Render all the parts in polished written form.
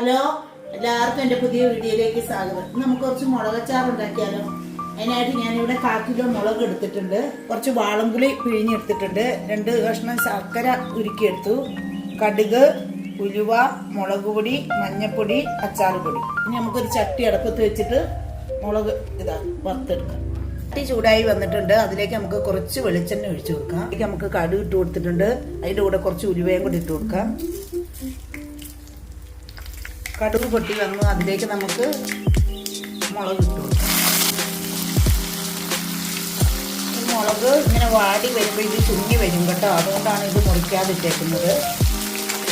Hello, എല്ലാവർക്കും എൻ്റെ പുതിയ വീഡിയോയിലേക്ക് സ്വാഗതം. നമുക്ക് കുറച്ച് മുളകച്ചാർ ഉണ്ടാക്കിയാലോ. അതിനായിട്ട് ഞാനിവിടെ 1/4 കിലോ മുളക് എടുത്തിട്ടുണ്ട്, കുറച്ച് വാളംപുളി പിഴിഞ്ഞെടുത്തിട്ടുണ്ട്, 2 കഷ്ണം ശർക്കര ഉരുക്കിയെടുത്തു, കടുക്, ഉലുവ, മുളക് പൊടി, മഞ്ഞൾപ്പൊടി, അച്ചാർ പൊടി. ഇനി നമുക്കൊരു ചട്ടി അടുപ്പത്ത് വെച്ചിട്ട് മുളക് വറുത്തെടുക്കാം. ചട്ടി ചൂടായി വന്നിട്ടുണ്ട്, അതിലേക്ക് നമുക്ക് കുറച്ച് വെളിച്ചെണ്ണ ഒഴിച്ചു കൊടുക്കാം. അതിലേക്ക് നമുക്ക് കടുക് ഇട്ട് കൊടുത്തിട്ടുണ്ട്, അതിൻ്റെ കൂടെ കുറച്ച് ഉലുവയും കൂടി ഇട്ട് കൊടുക്കാം. കടുക് പൊട്ടി വന്നു, അതിലേക്ക് നമുക്ക് മുളക് ഇട്ട് കൊടുക്കാം. ഈ മുളക് ഇങ്ങനെ വാടി വരുമ്പോൾ ഇത് ചുങ്ങി വരും കേട്ടോ, അതുകൊണ്ടാണ് ഇത് മുറിക്കാതിട്ടേക്കുന്നത്.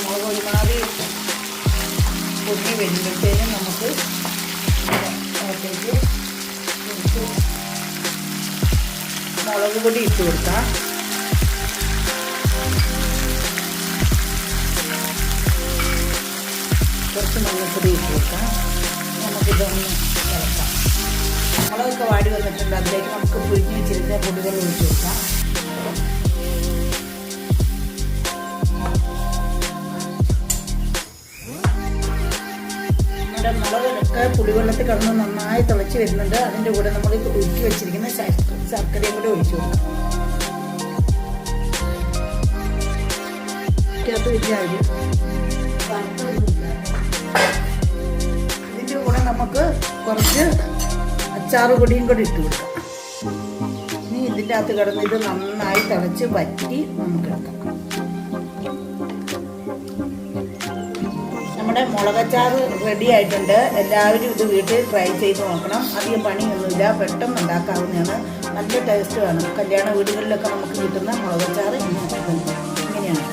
മുളക് ഒരുമാതിരി പൊങ്ങി വരുമ്പോഴത്തേനും നമുക്ക് അകത്തേക്ക് മുളക് പൊടി ഇട്ട് കൊടുക്കാം. കുറച്ച് മഞ്ഞൾപ്പൊടി ഇട്ട് കൊടുക്കാം. നമുക്കിതൊന്ന് ഇളക്കാം. മുളകൊക്കെ വാടി വന്നിട്ടുണ്ട്, അതിലേക്ക് നമുക്ക് പിഴിഞ്ഞ് വെച്ചിരുന്ന പൊടികൾ ഒഴിച്ച് കൊടുക്കാം. നമ്മുടെ മുളകൊക്കെ പുളിവെള്ളത്തിൽ കിടന്ന് നന്നായി തിളച്ച് വരുന്നുണ്ട്. അതിൻ്റെ കൂടെ നമ്മൾ ഉരുക്കി വെച്ചിരിക്കുന്ന ശർക്കരയും കൂടെ ഒഴിച്ചു കൊടുക്കാം. ഇതിൻ്റെ കൂടെ നമുക്ക് കുറച്ച് അച്ചാർ പൊടിയും കൂടി ഇട്ട് കൊടുക്കാം. ഇനി ഇതിൻ്റെ അകത്ത് കിടന്ന് ഇത് നന്നായി തിളച്ച് വറ്റി നമുക്ക് എടുക്കാം. നമ്മുടെ മുളകച്ചാർ റെഡി ആയിട്ടുണ്ട്. എല്ലാവരും ഇത് വീട്ടിൽ ട്രൈ ചെയ്ത് നോക്കണം. അധികം പണിയൊന്നുമില്ല, പെട്ടെന്ന് ഉണ്ടാക്കാവുന്നതാണ്. നല്ല ടേസ്റ്റുമാണ്. കല്യാണ വീടുകളിലൊക്കെ നമുക്ക് കിട്ടുന്ന മുളകച്ചാർ ഇങ്ങനെയാണ്.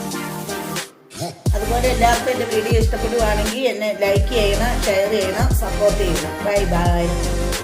അതുപോലെ എല്ലാവർക്കും എൻ്റെ വീഡിയോ ഇഷ്ടപ്പെടുവാണെങ്കിൽ എന്നെ ലൈക്ക് ചെയ്യണം, ഷെയർ ചെയ്യണം, സപ്പോർട്ട് ചെയ്യണം. Bye bye.